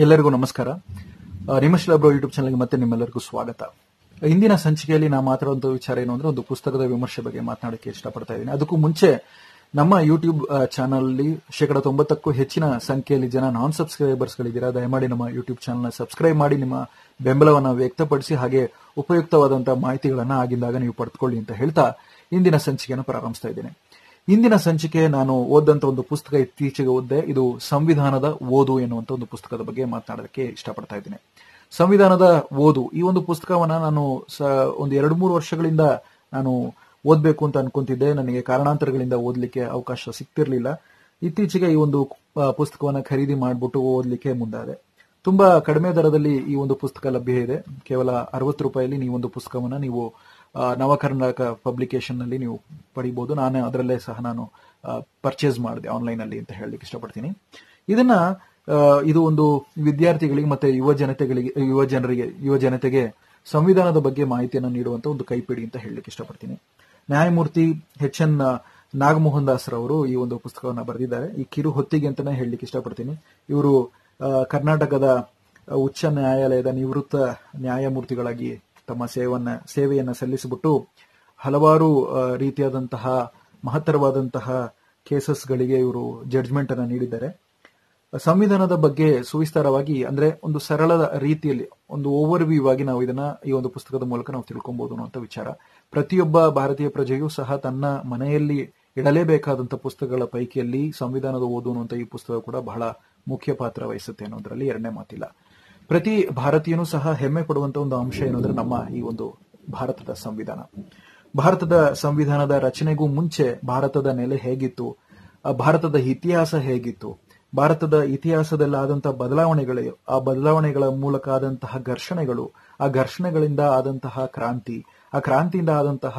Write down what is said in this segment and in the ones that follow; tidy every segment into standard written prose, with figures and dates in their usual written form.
ಎಲ್ಲರಿಗೂ ನಮಸ್ಕಾರ. ನಿಮಿಷ್ bro YouTube ಚಾನಲ್ಗೆ ಮತ್ತೆ ನಿಮ್ಮೆಲ್ಲರಿಗೂ ಸ್ವಾಗತ. ಇಂದಿನ ಸಂಚಿಕೆಯಲ್ಲಿ ನಾನು ಮಾತಾಡುವಂತ ವಿಚಾರ ಏನು ಅಂದ್ರೆ ಒಂದು ಪುಸ್ತಕದ ವಿಮರ್ಶೆ ಬಗ್ಗೆ ಮಾತನಾಡಕ್ಕೆ ಇಷ್ಟಪಡ್ತಾ ಇದ್ದೀನಿ. ಅದಕ್ಕೂ ಮುಂಚೆ ನಮ್ಮ ಯೂಟ್ಯೂಬ್ ಚಾನಲ್ ಅಲ್ಲಿ 90%ಕ್ಕೂ ಹೆಚ್ಚಿನ ಸಂಖ್ಯೆಯಲ್ಲಿ ಜನ ನಾನ್ ಸಬ್ಸ್ಕ್ರೈಬರ್ಸ್ ಗಳಿದ್ದೀರಾ. ದಯಮಾಡಿ ನಮ್ಮ ಯೂಟ್ಯೂಬ್ ಚಾನಲ್ ನ ಸಬ್ಸ್ಕ್ರೈಬ್ ಮಾಡಿ ನಿಮ್ಮ ಬೆಂಬಲವನ್ನು ವ್ಯಕ್ತಪಡಿಸಿ ಹಾಗೆ ಉಪಯುಕ್ತವಾದಂತಹ ಮಾಹಿತಿಗಳನ್ನ ಆಗಿಂದಾಗ ನೀವು ಪಡೆದುಕೊಳ್ಳಿ ಅಂತ ಹೇಳ್ತಾ ಇಂದಿನ ಸಂಚಿಕೆಯನ್ನು ಪ್ರಾರಂಭಿಸ್ತಾ ಇದ್ದೇನೆ. ಇಂದಿನ ಸಂಚಿಕೆ ನಾನು ಓದಂತ ಒಂದು ಪುಸ್ತಕ ಇತ್ತೀಚೆಗೆ ಓದಿದೆ. ಇದು ಸಂವಿಧಾನದ ಓದು ಎನ್ನುವಂತ ಒಂದು ಪುಸ್ತಕದ ಬಗ್ಗೆ ಮಾತನಾಡೋದಕ್ಕೆ ಇಷ್ಟಪಡ್ತಾ ಇದ್ದೀನಿ. ಸಂವಿಧಾನದ ಓದು ಈ ಒಂದು ಪುಸ್ತಕವನ್ನ ನಾನು ಒಂದು 2-3 ವರ್ಷಗಳಿಂದ ನಾನು ಓದಬೇಕು ಅಂತ ಅನ್ಕೊಂತಿದ್ದೆ. ನನಗೆ ಕಾರಣಾಂತರಗಳಿಂದ ಓದಲಿಕ್ಕೆ ಅವಕಾಶ ಸಿಗ್ತಿರ್ಲಿಲ್ಲ. ಇತ್ತೀಚೆಗೆ ಈ ಒಂದು ಪುಸ್ತಕವನ್ನ ಖರೀದಿ ಮಾಡಿಬಿಟ್ಟು ಓದಲಿಕ್ಕೆ ಮುಂದಾದೆ. ತುಂಬಾ ಕಡಿಮೆ ದರದಲ್ಲಿ ಈ ಒಂದು ಪುಸ್ತಕ ಲಭ್ಯ ಇದೆ. ಕೇವಲ 60 ರೂಪಾಯಿಯಲ್ಲಿ ಈ ಒಂದು ಪುಸ್ತಕವನ್ನ ನೀವು ನವಕರ್ನಾಟಕ ಪಬ್ಲಿಕೇಶನ್ ನಲ್ಲಿ ನೀವು ಪಡಿಬಹುದು. ನಾನೇ ಅದರಲ್ಲೇ ಸಹ ನಾನು ಪರ್ಚೇಸ್ ಮಾಡಿದೆ ಆನ್ಲೈನ್ ಅಲ್ಲಿ ಅಂತ ಹೇಳಲಿಕ್ಕೆ ಇಷ್ಟಪಡ್ತೀನಿ. ಇದು ಒಂದು ವಿದ್ಯಾರ್ಥಿಗಳಿಗೆ ಮತ್ತೆ ಯುವ ಜನತೆಗೆ ಸಂವಿಧಾನದ ಬಗ್ಗೆ ಮಾಹಿತಿಯನ್ನು ನೀಡುವಂತ ಒಂದು ಕೈಪಿಡಿ ಅಂತ ಹೇಳಲಿಕ್ಕೆ ಇಷ್ಟಪಡ್ತೀನಿ. ನ್ಯಾಯಮೂರ್ತಿ ಎಚ್.ಎನ್. ನಾಗಮೋಹನ್ ದಾಸ್ ರವರು ಈ ಒಂದು ಪುಸ್ತಕವನ್ನು ಬರೆದಿದ್ದಾರೆ. ಈ ಕಿರು ಹೊತ್ತಿಗೆ ಅಂತಾನೆ ಹೇಳಲಿಕ್ಕೆ ಇಷ್ಟಪಡ್ತೀನಿ. ಇವರು ಕರ್ನಾಟಕದ ಉಚ್ಚ ನ್ಯಾಯಾಲಯದ ನಿವೃತ್ತ ನ್ಯಾಯಮೂರ್ತಿಗಳಾಗಿ ತಮ್ಮ ಸೇವೆಯನ್ನ ಸಲ್ಲಿಸಿಬಿಟ್ಟು ಹಲವಾರು ರೀತಿಯಾದಂತಹ ಮಹತ್ತರವಾದಂತಹ ಕೇಸಸ್ಗಳಿಗೆ ಇವರು ಜಡ್ಜ್ಮೆಂಟ್ ಅನ್ನ ನೀಡಿದ್ದಾರೆ. ಸಂವಿಧಾನದ ಬಗ್ಗೆ ಸುವಿಸ್ತಾರವಾಗಿ ಅಂದ್ರೆ ಒಂದು ಸರಳ ರೀತಿಯಲ್ಲಿ ಒಂದು ಓವರ್ ವ್ಯೂ ಆಗಿ ನಾವು ಈ ಒಂದು ಪುಸ್ತಕದ ಮೂಲಕ ನಾವು ತಿಳ್ಕೊಬಹುದು ಅನ್ನುವಂಥ ವಿಚಾರ. ಪ್ರತಿಯೊಬ್ಬ ಭಾರತೀಯ ಪ್ರಜೆಯೂ ಸಹ ತನ್ನ ಮನೆಯಲ್ಲಿ ಇಡಲೇಬೇಕಾದಂತಹ ಪುಸ್ತಕಗಳ ಪೈಕಿಯಲ್ಲಿ ಸಂವಿಧಾನದ ಓದು ಅನ್ನುವಂಥ ಈ ಪುಸ್ತಕ ಕೂಡ ಬಹಳ ಮುಖ್ಯ ಪಾತ್ರ ವಹಿಸುತ್ತೆ ಅನ್ನೋದ್ರಲ್ಲಿ ಎರಡನೇ ಮಾತಿಲ್ಲ. ಪ್ರತಿ ಭಾರತೀಯನೂ ಸಹ ಹೆಮ್ಮೆ ಪಡುವಂತ ಒಂದು ಅಂಶ ಏನಂದ್ರೆ ನಮ್ಮ ಈ ಒಂದು ಭಾರತದ ಸಂವಿಧಾನ. ಭಾರತದ ಸಂವಿಧಾನದ ರಚನೆಗೂ ಮುಂಚೆ ಭಾರತದ ನೆಲೆ ಹೇಗಿತ್ತು, ಭಾರತದ ಇತಿಹಾಸ ಹೇಗಿತ್ತು, ಭಾರತದ ಇತಿಹಾಸದಲ್ಲಿ ಆದಂತಹ ಬದಲಾವಣೆಗಳು, ಆ ಬದಲಾವಣೆಗಳ ಮೂಲಕ ಆದಂತಹ ಘರ್ಷಣೆಗಳು, ಆ ಘರ್ಷಣೆಗಳಿಂದ ಆದಂತಹ ಕ್ರಾಂತಿ, ಆ ಕ್ರಾಂತಿಯಿಂದ ಆದಂತಹ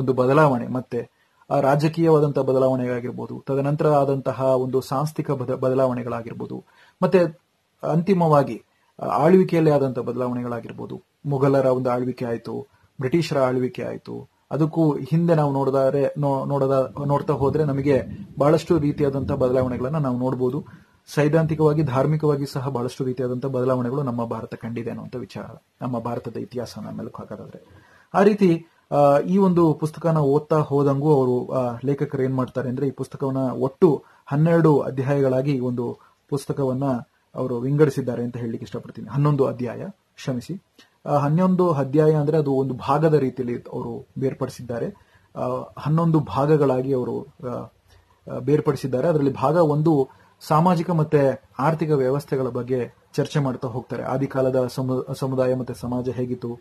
ಒಂದು ಬದಲಾವಣೆ, ಮತ್ತೆ ಆ ರಾಜಕೀಯವಾದಂತಹ ಬದಲಾವಣೆಗಳಾಗಿರ್ಬೋದು, ತದನಂತರ ಆದಂತಹ ಒಂದು ಸಾಂಸ್ಥಿಕ ಬದಲಾವಣೆಗಳಾಗಿರ್ಬೋದು, ಮತ್ತೆ ಅಂತಿಮವಾಗಿ ಆಳ್ವಿಕೆಯಲ್ಲಿ ಆದಂತಹ ಬದಲಾವಣೆಗಳಾಗಿರ್ಬೋದು. ಮೊಘಲರ ಒಂದು ಆಳ್ವಿಕೆ ಆಯಿತು, ಬ್ರಿಟಿಷರ ಆಳ್ವಿಕೆ ಆಯಿತು. ಅದಕ್ಕೂ ಹಿಂದೆ ನಾವು ನೋಡ್ತಾ ಹೋದ್ರೆ ನಮಗೆ ಬಹಳಷ್ಟು ರೀತಿಯಾದಂತಹ ಬದಲಾವಣೆಗಳನ್ನ ನಾವು ನೋಡಬಹುದು. ಸೈದ್ಧಾಂತಿಕವಾಗಿ, ಧಾರ್ಮಿಕವಾಗಿ ಸಹ ಬಹಳಷ್ಟು ರೀತಿಯಾದಂತಹ ಬದಲಾವಣೆಗಳು ನಮ್ಮ ಭಾರತ ಕಂಡಿದೆ ಅನ್ನುವಂಥ ವಿಚಾರ, ನಮ್ಮ ಭಾರತದ ಇತಿಹಾಸನ ಮೆಲುಕು ಹಾಕೋದಾದ್ರೆ. ಆ ರೀತಿ ಈ ಒಂದು ಪುಸ್ತಕನ ಓದ್ತಾ ಹೋದಂಗೂ ಅವರು ಲೇಖಕರು ಏನ್ ಮಾಡ್ತಾರೆ ಅಂದ್ರೆ ಈ ಪುಸ್ತಕವನ್ನ ಒಟ್ಟು 12 ಅಧ್ಯಾಯಗಳಾಗಿ ಈ ಒಂದು ಪುಸ್ತಕವನ್ನ ಅವರು ವಿಂಗಡಿಸಿದ್ದಾರೆ ಅಂತ ಹೇಳಲಿಕ್ಕೆ ಇಷ್ಟಪಡ್ತೀನಿ. 11 ಅಧ್ಯಾಯ, ಕ್ಷಮಿಸಿ, 11 ಅಧ್ಯಾಯ ಅಂದ್ರೆ ಅದು ಒಂದು ಭಾಗದ ರೀತಿಯಲ್ಲಿ ಅವರು ಬೇರ್ಪಡಿಸಿದ್ದಾರೆ. 11 ಭಾಗಗಳಾಗಿ ಅವರು ಬೇರ್ಪಡಿಸಿದ್ದಾರೆ. ಅದರಲ್ಲಿ ಭಾಗ 1 ಸಾಮಾಜಿಕ ಮತ್ತೆ ಆರ್ಥಿಕ ವ್ಯವಸ್ಥೆಗಳ ಬಗ್ಗೆ ಚರ್ಚೆ ಮಾಡ್ತಾ ಹೋಗ್ತಾರೆ. ಆದಿಕಾಲದ ಸಮುದಾಯ ಮತ್ತೆ ಸಮಾಜ ಹೇಗಿತ್ತು,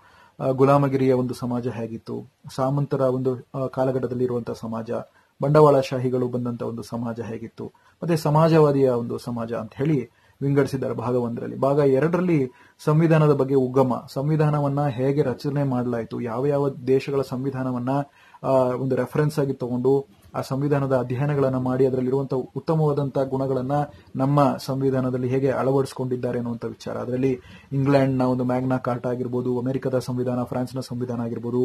ಗುಲಾಮಗಿರಿಯ ಒಂದು ಸಮಾಜ ಹೇಗಿತ್ತು, ಸಾಮಂತರ ಒಂದು ಕಾಲಘಟ್ಟದಲ್ಲಿ ಇರುವಂತಹ ಸಮಾಜ, ಬಂಡವಾಳಶಾಹಿಗಳು ಬಂದಂತ ಒಂದು ಸಮಾಜ ಹೇಗಿತ್ತು, ಮತ್ತೆ ಸಮಾಜವಾದಿಯ ಒಂದು ಸಮಾಜ ಅಂತ ಹೇಳಿ ವಿಂಗಡಿಸಿದ್ದಾರೆ ಭಾಗ 1ರಲ್ಲಿ. ಭಾಗ 2ರಲ್ಲಿ ಸಂವಿಧಾನದ ಬಗ್ಗೆ ಉಗಮ, ಸಂವಿಧಾನವನ್ನ ಹೇಗೆ ರಚನೆ ಮಾಡಲಾಯಿತು, ಯಾವ ಯಾವ ದೇಶಗಳ ಸಂವಿಧಾನವನ್ನ ಒಂದು ರೆಫರೆನ್ಸ್ ಆಗಿ ತಗೊಂಡು ಆ ಸಂವಿಧಾನದ ಅಧ್ಯಯನಗಳನ್ನ ಮಾಡಿ ಅದರಲ್ಲಿರುವಂತಹ ಉತ್ತಮವಾದಂತಹ ಗುಣಗಳನ್ನ ನಮ್ಮ ಸಂವಿಧಾನದಲ್ಲಿ ಹೇಗೆ ಅಳವಡಿಸಿಕೊಂಡಿದ್ದಾರೆ ಅನ್ನುವಂಥ ವಿಚಾರ. ಅದರಲ್ಲಿ ಇಂಗ್ಲೆಂಡ್ನ ಒಂದು ಮ್ಯಾಗ್ನಾ ಕಾರ್ಟಾ ಆಗಿರ್ಬೋದು, ಅಮೆರಿಕದ ಸಂವಿಧಾನ, ಫ್ರಾನ್ಸ್ನ ಸಂವಿಧಾನ ಆಗಿರ್ಬೋದು,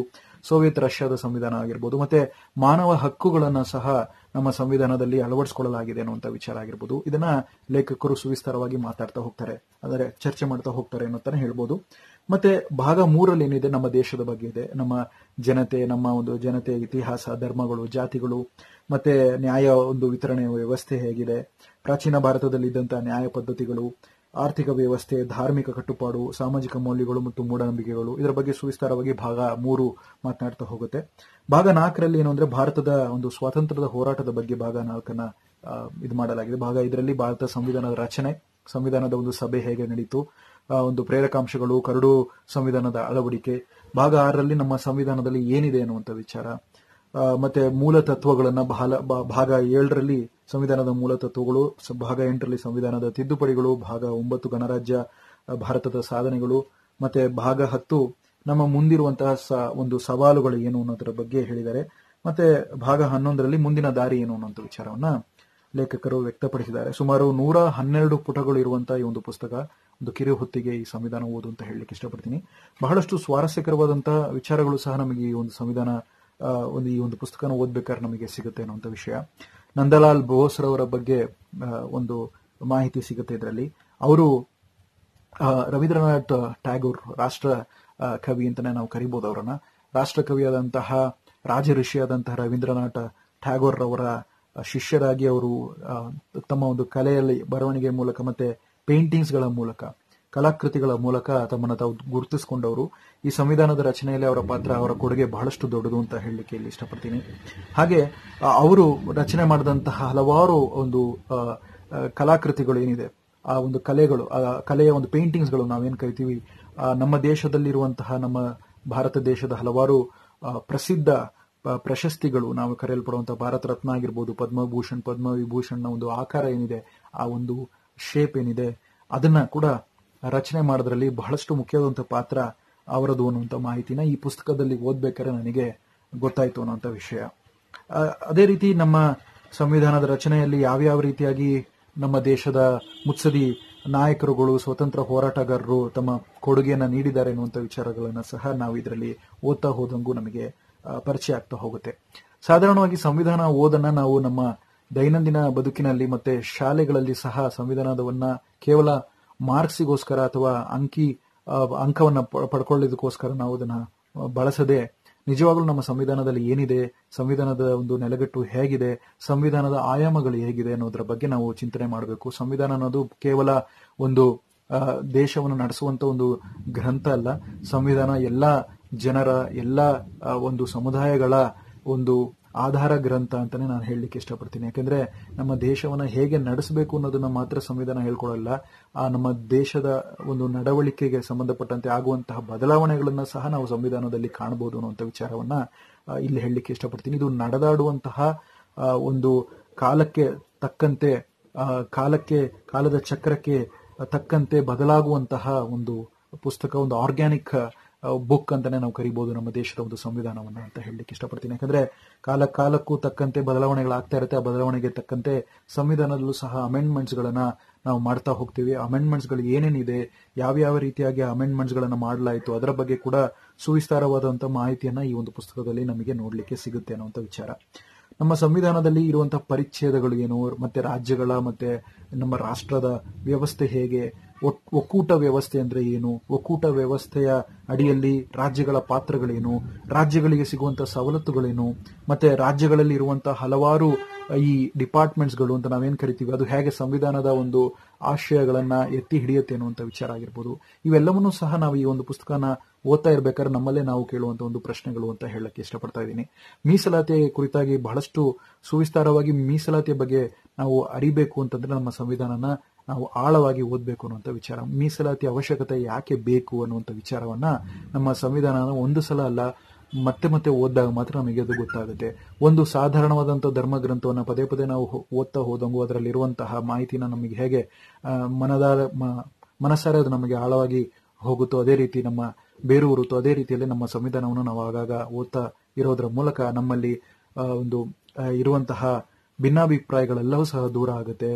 ಸೋವಿಯತ್ ರಷ್ಯಾದ ಸಂವಿಧಾನ ಆಗಿರ್ಬೋದು, ಮತ್ತೆ ಮಾನವ ಹಕ್ಕುಗಳನ್ನ ಸಹ ನಮ್ಮ ಸಂವಿಧಾನದಲ್ಲಿ ಅಳವಡಿಸಿಕೊಳ್ಳಲಾಗಿದೆ ಅನ್ನುವಂಥ ವಿಚಾರ ಆಗಿರ್ಬೋದು. ಇದನ್ನ ಲೇಖಕರು ಸುವಿಸ್ತಾರವಾಗಿ ಮಾತಾಡ್ತಾ ಹೋಗ್ತಾರೆ, ಅಂದರೆ ಚರ್ಚೆ ಮಾಡ್ತಾ ಹೋಗ್ತಾರೆ ಅನ್ನೋಂತಾನೆ ಹೇಳ್ಬೋದು. ಮತ್ತೆ ಭಾಗ 3ರಲ್ಲಿ ಏನಿದೆ, ನಮ್ಮ ದೇಶದ ಬಗ್ಗೆ ಇದೆ, ನಮ್ಮ ಜನತೆ, ನಮ್ಮ ಒಂದು ಜನತೆ ಇತಿಹಾಸ, ಧರ್ಮಗಳು, ಜಾತಿಗಳು, ಮತ್ತೆ ನ್ಯಾಯ ಒಂದು ವಿತರಣೆ ವ್ಯವಸ್ಥೆ ಹೇಗಿದೆ, ಪ್ರಾಚೀನ ಭಾರತದಲ್ಲಿ ಇದ್ದಂತಹ ನ್ಯಾಯ ಪದ್ಧತಿಗಳು, ಆರ್ಥಿಕ ವ್ಯವಸ್ಥೆ, ಧಾರ್ಮಿಕ ಕಟ್ಟುಪಾಡು, ಸಾಮಾಜಿಕ ಮೌಲ್ಯಗಳು ಮತ್ತು ಮೂಢನಂಬಿಕೆಗಳು, ಇದರ ಬಗ್ಗೆ ಸುವಿಸ್ತಾರವಾಗಿ ಭಾಗ 3 ಮಾತನಾಡ್ತಾ ಹೋಗುತ್ತೆ. ಭಾಗ 4ರಲ್ಲಿ ಏನು ಅಂದ್ರೆ ಭಾರತದ ಒಂದು ಸ್ವಾತಂತ್ರ್ಯದ ಹೋರಾಟದ ಬಗ್ಗೆ ಭಾಗ 4ನ್ನ ಇದು ಮಾಡಲಾಗಿದೆ. ಭಾಗ 5ರಲ್ಲಿ ಭಾರತ ಸಂವಿಧಾನದ ರಚನೆ, ಸಂವಿಧಾನದ ಒಂದು ಸಭೆ ಹೇಗೆ ನಡೀತು, ಒಂದು ಪ್ರೇರಕಾಂಶಗಳು, ಕರಡು ಸಂವಿಧಾನದ ಅಳವಡಿಕೆ. ಭಾಗ 6ರಲ್ಲಿ ನಮ್ಮ ಸಂವಿಧಾನದಲ್ಲಿ ಏನಿದೆ ಅನ್ನುವಂಥ ವಿಚಾರ, ಮತ್ತೆ ಮೂಲ ತತ್ವಗಳನ್ನ, ಭಾಗ 7ರಲ್ಲಿ ಸಂವಿಧಾನದ ಮೂಲ ತತ್ವಗಳು, ಭಾಗ 8ರಲ್ಲಿ ಸಂವಿಧಾನದ ತಿದ್ದುಪಡಿಗಳು, ಭಾಗ 9 ಗಣರಾಜ್ಯ ಭಾರತದ ಸಾಧನೆಗಳು, ಮತ್ತೆ ಭಾಗ 10 ನಮ್ಮ ಮುಂದಿರುವಂತಹ ಒಂದು ಸವಾಲುಗಳು ಏನು ಅನ್ನೋದರ ಬಗ್ಗೆ ಹೇಳಿದ್ದಾರೆ. ಮತ್ತೆ ಭಾಗ 11ರಲ್ಲಿ ಮುಂದಿನ ದಾರಿ ಏನು ಅನ್ನುವಂಥ ವಿಚಾರವನ್ನ ಲೇಖಕರು ವ್ಯಕ್ತಪಡಿಸಿದ್ದಾರೆ. ಸುಮಾರು 112 ಪುಟಗಳು ಇರುವಂತಹ ಈ ಒಂದು ಪುಸ್ತಕ, ಒಂದು ಕಿರು ಹೊತ್ತಿಗೆ ಈ ಸಂವಿಧಾನ ಓದು ಅಂತ ಹೇಳಲಿಕ್ಕೆ ಇಷ್ಟಪಡ್ತೀನಿ. ಬಹಳಷ್ಟು ಸ್ವಾರಸ್ಯಕರವಾದಂತಹ ವಿಚಾರಗಳು ಸಹ ನಮಗೆ ಈ ಒಂದು ಸಂವಿಧಾನ ಈ ಒಂದು ಪುಸ್ತಕನ ಓದ್ಬೇಕಾದ್ರೆ ನಮಗೆ ಸಿಗುತ್ತೆ ಅನ್ನುವಂಥ ವಿಷಯ. ನಂದಲಾಲ್ ಬೋಸ್ ರವರ ಬಗ್ಗೆ ಒಂದು ಮಾಹಿತಿ ಸಿಗುತ್ತೆ ಇದರಲ್ಲಿ. ಅವರು ರವೀಂದ್ರನಾಥ್ ಟ್ಯಾಗೋರ್ ರಾಷ್ಟ್ರ ಕವಿ ಅಂತಾನೆ ನಾವು ಕರಿಬಹುದು ಅವರನ್ನ. ರಾಷ್ಟ್ರ ಕವಿಯಾದಂತಹ ರಾಜ ಋಷಿಯಾದಂತಹ ರವೀಂದ್ರನಾಥ್ ಟ್ಯಾಗೋರ್ ಅವರ ಶಿಷ್ಯರಾಗಿ ಅವರು ತಮ್ಮ ಒಂದು ಕಲೆಯಲ್ಲಿ ಬರವಣಿಗೆ ಮೂಲಕ ಮತ್ತೆ ಪೇಂಟಿಂಗ್ಸ್ ಗಳ ಮೂಲಕ ಕಲಾಕೃತಿಗಳ ಮೂಲಕ ತಮ್ಮನ್ನು ತಾವು ಗುರುತಿಸಿಕೊಂಡವರು. ಈ ಸಂವಿಧಾನದ ರಚನೆಯಲ್ಲಿ ಅವರ ಪಾತ್ರ, ಅವರ ಕೊಡುಗೆ ಬಹಳಷ್ಟು ದೊಡ್ಡದು ಅಂತ ಹೇಳಲಿಕ್ಕೆ ಇಲ್ಲಿ ಇಷ್ಟಪಡ್ತೀನಿ. ಹಾಗೆ ಅವರು ರಚನೆ ಮಾಡಿದಂತಹ ಹಲವಾರು ಒಂದು ಕಲಾಕೃತಿಗಳು ಏನಿದೆ, ಆ ಒಂದು ಕಲೆಗಳು, ಆ ಕಲೆಯ ಒಂದು ಪೇಂಟಿಂಗ್ಸ್ ಗಳು ನಾವೇನ್ ಕರಿತೀವಿ, ನಮ್ಮ ದೇಶದಲ್ಲಿರುವಂತಹ, ನಮ್ಮ ಭಾರತ ದೇಶದ ಹಲವಾರು ಪ್ರಸಿದ್ಧ ಪ್ರಶಸ್ತಿಗಳು, ನಾವು ಕರೆಯಲ್ಪಡುವಂತಹ ಭಾರತ ರತ್ನ ಆಗಿರ್ಬೋದು, ಪದ್ಮಭೂಷಣ್, ಪದ್ಮವಿಭೂಷಣ್ ನ ಒಂದು ಆಕಾರ ಏನಿದೆ, ಆ ಒಂದು ಶೇಪ್ ಏನಿದೆ, ಅದನ್ನ ಕೂಡ ರಚನೆ ಮಾಡೋದ್ರಲ್ಲಿ ಬಹಳಷ್ಟು ಮುಖ್ಯವಾದಂತಹ ಪಾತ್ರ ಅವರದು ಅನ್ನುವಂಥ ಮಾಹಿತಿನ ಈ ಪುಸ್ತಕದಲ್ಲಿ ಓದ್ಬೇಕಾದ್ರೆ ನನಗೆ ಗೊತ್ತಾಯ್ತು ಅನ್ನುವಂಥ ವಿಷಯ. ಅದೇ ರೀತಿ ನಮ್ಮ ಸಂವಿಧಾನದ ರಚನೆಯಲ್ಲಿ ಯಾವ್ಯಾವ ರೀತಿಯಾಗಿ ನಮ್ಮ ದೇಶದ ಮುತ್ಸದಿ ನಾಯಕರುಗಳು, ಸ್ವತಂತ್ರ ಹೋರಾಟಗಾರರು ತಮ್ಮ ಕೊಡುಗೆಯನ್ನ ನೀಡಿದ್ದಾರೆ ಅನ್ನುವಂಥ ವಿಚಾರಗಳನ್ನ ಸಹ ನಾವು ಇದರಲ್ಲಿ ಓದ್ತಾ ಹೋದಂಗೂ ನಮಗೆ ಪರಿಚಯ ಆಗ್ತಾ ಹೋಗುತ್ತೆ. ಸಾಧಾರಣವಾಗಿ ಸಂವಿಧಾನ ಓದನ್ನ ನಾವು ನಮ್ಮ ದೈನಂದಿನ ಬದುಕಿನಲ್ಲಿ ಮತ್ತೆ ಶಾಲೆಗಳಲ್ಲಿ ಸಹ ಸಂವಿಧಾನವನ್ನ ಕೇವಲ ಮಾರ್ಕ್ಸಿಗೋಸ್ಕರ ಅಥವಾ ಅಂಕವನ್ನ ಪಡ್ಕೊಳ್ಳೋದಕ್ಕೋಸ್ಕರ ನಾವು ಅದನ್ನ ಬಳಸದೆ, ನಿಜವಾಗ್ಲೂ ನಮ್ಮ ಸಂವಿಧಾನದಲ್ಲಿ ಏನಿದೆ, ಸಂವಿಧಾನದ ಒಂದು ನೆಲೆಗಟ್ಟು ಹೇಗಿದೆ, ಸಂವಿಧಾನದ ಆಯಾಮಗಳು ಹೇಗಿದೆ ಅನ್ನೋದ್ರ ಬಗ್ಗೆ ನಾವು ಚಿಂತನೆ ಮಾಡಬೇಕು. ಸಂವಿಧಾನ ಅನ್ನೋದು ಕೇವಲ ಒಂದು ದೇಶವನ್ನು ನಡೆಸುವಂತ ಒಂದು ಗ್ರಂಥ ಅಲ್ಲ. ಸಂವಿಧಾನ ಎಲ್ಲಾ ಜನರ, ಎಲ್ಲಾ ಒಂದು ಸಮುದಾಯಗಳ ಒಂದು ಆಧಾರ ಗ್ರಂಥ ಅಂತಾನೆ ನಾನು ಹೇಳಲಿಕ್ಕೆ ಇಷ್ಟಪಡ್ತೀನಿ. ಯಾಕಂದ್ರೆ ನಮ್ಮ ದೇಶವನ್ನ ಹೇಗೆ ನಡೆಸಬೇಕು ಅನ್ನೋದನ್ನ ಮಾತ್ರ ಸಂವಿಧಾನ ಹೇಳ್ಕೊಡಲ್ಲ, ಆ ನಮ್ಮ ದೇಶದ ಒಂದು ನಡವಳಿಕೆಗೆ ಸಂಬಂಧಪಟ್ಟಂತೆ ಆಗುವಂತಹ ಬದಲಾವಣೆಗಳನ್ನ ಸಹ ನಾವು ಸಂವಿಧಾನದಲ್ಲಿ ಕಾಣಬಹುದು ಅನ್ನುವಂಥ ವಿಚಾರವನ್ನ ಇಲ್ಲಿ ಹೇಳಲಿಕ್ಕೆ ಇಷ್ಟಪಡ್ತೀನಿ. ಇದು ನಡೆದಾಡುವಂತಹ ಒಂದು ಕಾಲಕ್ಕೆ ತಕ್ಕಂತೆ, ಕಾಲದ ಚಕ್ರಕ್ಕೆ ತಕ್ಕಂತೆ ಬದಲಾಗುವಂತಹ ಒಂದು ಪುಸ್ತಕ, ಒಂದು ಆರ್ಗ್ಯಾನಿಕ್ ಬುಕ್ ಅಂತಾನೆ ನಾವು ಕರಿಬಹುದು ನಮ್ಮ ದೇಶದ ಒಂದು ಸಂವಿಧಾನವನ್ನ ಅಂತ ಹೇಳಲಿಕ್ಕೆ ಇಷ್ಟಪಡ್ತೀನಿ. ಯಾಕಂದ್ರೆ ಕಾಲಕ್ಕೂ ತಕ್ಕಂತೆ ಬದಲಾವಣೆಗಳಾಗ್ತಾ ಇರುತ್ತೆ. ಆ ಬದಲಾವಣೆಗೆ ತಕ್ಕಂತೆ ಸಂವಿಧಾನದಲ್ಲೂ ಸಹ ಅಮೆಂಡ್ಮೆಂಟ್ಸ್ ಗಳನ್ನ ನಾವು ಮಾಡ್ತಾ ಹೋಗ್ತೀವಿ. ಅಮೆಂಡ್ಮೆಂಟ್ಸ್ ಗಳು ಏನೇನಿದೆ, ಯಾವ ರೀತಿಯಾಗಿ ಅಮೆಂಡ್ಮೆಂಟ್ಸ್ ಗಳನ್ನ ಮಾಡಲಾಯಿತು, ಅದರ ಬಗ್ಗೆ ಕೂಡ ಸುವಿಸ್ತಾರವಾದಂತಹ ಮಾಹಿತಿಯನ್ನ ಈ ಒಂದು ಪುಸ್ತಕದಲ್ಲಿ ನಮಗೆ ನೋಡ್ಲಿಕ್ಕೆ ಸಿಗುತ್ತೆ ಅನ್ನುವಂಥ ವಿಚಾರ. ನಮ್ಮ ಸಂವಿಧಾನದಲ್ಲಿ ಇರುವಂತಹ ಪರಿಚ್ಛೇದಗಳು ಏನು, ಮತ್ತೆ ರಾಜ್ಯಗಳ ಮತ್ತೆ ನಮ್ಮ ರಾಷ್ಟ್ರದ ವ್ಯವಸ್ಥೆ ಹೇಗೆ, ಒಕ್ಕೂಟ ವ್ಯವಸ್ಥೆ ಅಂದ್ರೆ ಏನು, ಒಕ್ಕೂಟ ವ್ಯವಸ್ಥೆಯ ಅಡಿಯಲ್ಲಿ ರಾಜ್ಯಗಳ ಪಾತ್ರಗಳೇನು, ರಾಜ್ಯಗಳಿಗೆ ಸಿಗುವಂತಹ ಸವಲತ್ತುಗಳೇನು, ಮತ್ತೆ ರಾಜ್ಯಗಳಲ್ಲಿ ಇರುವಂತಹ ಹಲವಾರು ಈ ಡಿಪಾರ್ಟ್ಮೆಂಟ್ಸ್ಗಳು ಅಂತ ನಾವೇನ್ ಕರಿತೀವಿ, ಅದು ಹೇಗೆ ಸಂವಿಧಾನದ ಒಂದು ಆಶಯಗಳನ್ನ ಎತ್ತಿ ಹಿಡಿಯುತ್ತೆ ಅನ್ನುವಂಥ ವಿಚಾರ ಆಗಿರ್ಬೋದು. ಇವೆಲ್ಲವನ್ನೂ ಸಹ ನಾವು ಈ ಒಂದು ಪುಸ್ತಕನ ಓದ್ತಾ ಇರ್ಬೇಕಾದ್ರೆ ನಮ್ಮಲ್ಲೇ ನಾವು ಕೇಳುವಂತ ಒಂದು ಪ್ರಶ್ನೆಗಳು ಅಂತ ಹೇಳಕ್ಕೆ ಇಷ್ಟಪಡ್ತಾ ಇದ್ದೀನಿ. ಮೀಸಲಾತಿ ಕುರಿತಾಗಿ ಬಹಳಷ್ಟು ಸುವಿಸ್ತಾರವಾಗಿ ಮೀಸಲಾತಿಯ ಬಗ್ಗೆ ನಾವು ಅರಿಬೇಕು ಅಂತಂದ್ರೆ ನಮ್ಮ ಸಂವಿಧಾನನ ನಾವು ಆಳವಾಗಿ ಓದಬೇಕು ಅನ್ನುವಂಥ ವಿಚಾರ. ಮೀಸಲಾತಿ ಅವಶ್ಯಕತೆ ಯಾಕೆ ಬೇಕು ಅನ್ನುವಂಥ ವಿಚಾರವನ್ನ ನಮ್ಮ ಸಂವಿಧಾನ ಒಂದು ಸಲ ಅಲ್ಲ, ಮತ್ತೆ ಓದಿದಾಗ ಮಾತ್ರ ನಮಗೆ ಅದು ಗೊತ್ತಾಗುತ್ತೆ. ಒಂದು ಸಾಧಾರಣವಾದಂತಹ ಧರ್ಮ ಗ್ರಂಥವನ್ನ ಪದೇ ನಾವು ಓದ್ತಾ ಹೋದಂಗೂ ಅದರಲ್ಲಿರುವಂತಹ ಮಾಹಿತಿನ ನಮಗೆ ಹೇಗೆ ಮನಸ್ಸಾರೆ ಅದು ನಮಗೆ ಆಳವಾಗಿ ಹೋಗುತ್ತೋ, ಅದೇ ರೀತಿ ನಮ್ಮ ಬೇರೂರುತ್ತೋ, ಅದೇ ರೀತಿಯಲ್ಲಿ ನಮ್ಮ ಸಂವಿಧಾನವನ್ನು ನಾವು ಆಗಾಗ ಓದ್ತಾ ಇರೋದ್ರ ಮೂಲಕ ನಮ್ಮಲ್ಲಿ ಒಂದು ಇರುವಂತಹ ಭಿನ್ನಾಭಿಪ್ರಾಯಗಳೆಲ್ಲವೂ ಸಹ ದೂರ ಆಗುತ್ತೆ.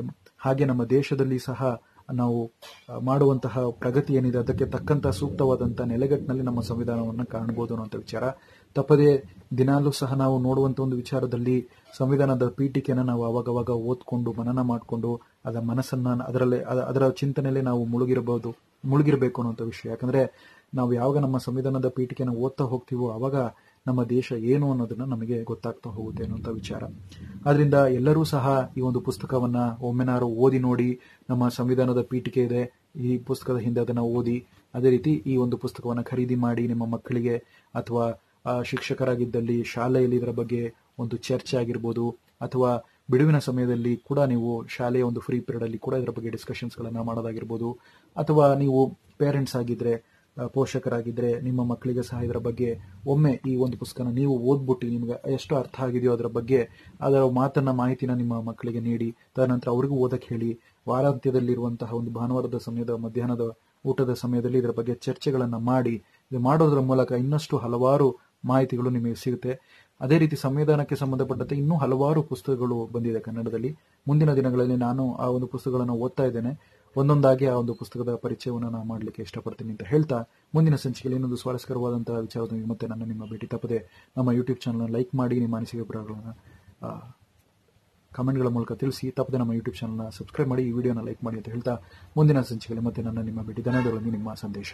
ಹಾಗೆ ನಮ್ಮ ದೇಶದಲ್ಲಿ ಸಹ ನಾವು ಮಾಡುವಂತಹ ಪ್ರಗತಿ ಏನಿದೆ ಅದಕ್ಕೆ ತಕ್ಕಂತ ಸೂಕ್ತವಾದಂತಹ ನೆಲೆಗಟ್ಟಿನಲ್ಲಿ ನಮ್ಮ ಸಂವಿಧಾನವನ್ನು ಕಾಣಬಹುದು ಅನ್ನುವಂಥ ವಿಚಾರ. ತಪ್ಪದೇ ದಿನಾಲೂ ಸಹ ನಾವು ನೋಡುವಂತ ಒಂದು ವಿಚಾರದಲ್ಲಿ ಸಂವಿಧಾನದ ಪೀಠಿಕೆಯನ್ನು ನಾವು ಅವಾಗವಾಗ ಓದ್ಕೊಂಡು ಮನನ ಮಾಡಿಕೊಂಡು ಅದರ ಚಿಂತನೆಯಲ್ಲಿ ನಾವು ಮುಳುಗಿರಬೇಕು ಅನ್ನುವಂಥ ವಿಷಯ. ಯಾಕಂದ್ರೆ ನಾವು ಯಾವಾಗ ನಮ್ಮ ಸಂವಿಧಾನದ ಪೀಠಿಕೆಯನ್ನು ಓದ್ತಾ ಹೋಗ್ತೀವೋ ಅವಾಗ ನಮ್ಮ ದೇಶ ಏನು ಅನ್ನೋದನ್ನ ನಮಗೆ ಗೊತ್ತಾಗ್ತಾ ಹೋಗುತ್ತೆ ಅನ್ನುವಂಥ ವಿಚಾರ. ಆದ್ರಿಂದ ಎಲ್ಲರೂ ಸಹ ಈ ಒಂದು ಪುಸ್ತಕವನ್ನ ಒಮ್ಮೆನಾರು ಓದಿ ನೋಡಿ. ನಮ್ಮ ಸಂವಿಧಾನದ ಪೀಠಿಕೆ ಇದೆ, ಈ ಪುಸ್ತಕದ ಹಿಂದೆ ಅದನ್ನ ಓದಿ. ಅದೇ ರೀತಿ ಈ ಒಂದು ಪುಸ್ತಕವನ್ನ ಖರೀದಿ ಮಾಡಿ ನಿಮ್ಮ ಮಕ್ಕಳಿಗೆ ಅಥವಾ ಶಿಕ್ಷಕರಾಗಿದ್ದಲ್ಲಿ ಶಾಲೆಯಲ್ಲಿ ಇದರ ಬಗ್ಗೆ ಒಂದು ಚರ್ಚೆ ಆಗಿರ್ಬೋದು, ಅಥವಾ ಬಿಡುವಿನ ಸಮಯದಲ್ಲಿ ಕೂಡ ನೀವು ಶಾಲೆಯ ಒಂದು ಫ್ರೀ ಪೀರಿಯಡ್ ಅಲ್ಲಿ ಕೂಡ ಇದರ ಬಗ್ಗೆ ಡಿಸ್ಕಷನ್ಸ್ ಗಳನ್ನ ಮಾಡೋದಾಗಿರ್ಬೋದು, ಅಥವಾ ನೀವು ಪೇರೆಂಟ್ಸ್ ಆಗಿದ್ರೆ, ಪೋಷಕರಾಗಿದ್ರೆ ನಿಮ್ಮ ಮಕ್ಕಳಿಗೆ ಸಹ ಇದರ ಬಗ್ಗೆ ಒಮ್ಮೆ ಈ ಒಂದು ಪುಸ್ತಕನ ನೀವು ಓದ್ಬಿಟ್ಟು ನಿಮ್ಗೆ ಎಷ್ಟು ಅರ್ಥ ಆಗಿದೆಯೋ ಅದರ ಬಗ್ಗೆ ಅದರ ಮಾಹಿತಿನ ನಿಮ್ಮ ಮಕ್ಕಳಿಗೆ ನೀಡಿ, ತದನಂತರ ಅವ್ರಿಗೂ ಓದಕ್ಕೆ ಹೇಳಿ. ವಾರಾಂತ್ಯದಲ್ಲಿರುವಂತಹ ಒಂದು ಭಾನುವಾರದ ಸಮಯದ ಮಧ್ಯಾಹ್ನದ ಊಟದ ಸಮಯದಲ್ಲಿ ಇದರ ಬಗ್ಗೆ ಚರ್ಚೆಗಳನ್ನ ಮಾಡಿ, ಇದು ಮಾಡೋದ್ರ ಮೂಲಕ ಇನ್ನಷ್ಟು ಹಲವಾರು ಮಾಹಿತಿಗಳು ನಿಮಗೆ ಸಿಗುತ್ತೆ. ಅದೇ ರೀತಿ ಸಂವಿಧಾನಕ್ಕೆ ಸಂಬಂಧಪಟ್ಟಂತೆ ಇನ್ನೂ ಹಲವಾರು ಪುಸ್ತಕಗಳು ಬಂದಿದೆ ಕನ್ನಡದಲ್ಲಿ. ಮುಂದಿನ ದಿನಗಳಲ್ಲಿ ನಾನು ಆ ಒಂದು ಪುಸ್ತಕಗಳನ್ನು ಓದ್ತಾ ಇದ್ದೇನೆ. ಒಂದೊಂದಾಗಿ ಆ ಒಂದು ಪುಸ್ತಕದ ಪರಿಚಯವನ್ನು ನಾನು ಮಾಡಲಿಕ್ಕೆ ಇಷ್ಟಪಡ್ತೀನಿ ಅಂತ ಹೇಳ್ತಾ, ಮುಂದಿನ ಸಂಚಿಕೆಯಲ್ಲಿ ಇನ್ನೊಂದು ಸ್ವಾರಸ್ಯಕರವಾದಂತಹ ವಿಚಾರದೊಂದಿಗೆ ಮತ್ತೆ ನಿಮ್ಮ ಭೇಟಿ. ತಪ್ಪದೆ ನಮ್ಮ ಯೂಟ್ಯೂಬ್ ಚಾನಲ್ ಲೈಕ್ ಮಾಡಿ, ನಿಮ್ಮ ಅನಿಸಿಕೆ ಅಭಿಪ್ರಾಯಗಳನ್ನು ಕಾಮೆಂಟ್ಗಳ ಮೂಲಕ ತಿಳಿಸಿ. ತಪ್ಪದೆ ನಮ್ಮ ಯೂಟ್ಯೂಬ್ ಚಾನಲ್ನ ಸಬ್ಸ್ಕ್ರೈಬ್ ಮಾಡಿ, ಈ ವಿಡಿಯೋನ ಲೈಕ್ ಮಾಡಿ ಅಂತ ಹೇಳ್ತಾ ಮುಂದಿನ ಸಂಚಿಕೆಯಲ್ಲಿ ಮತ್ತೆ ನಿಮ್ಮ ಭೇಟಿ. ಧನ್ಯವಾದಗಳು. ನಿಮ್ಮ ಸಂದೇಶ.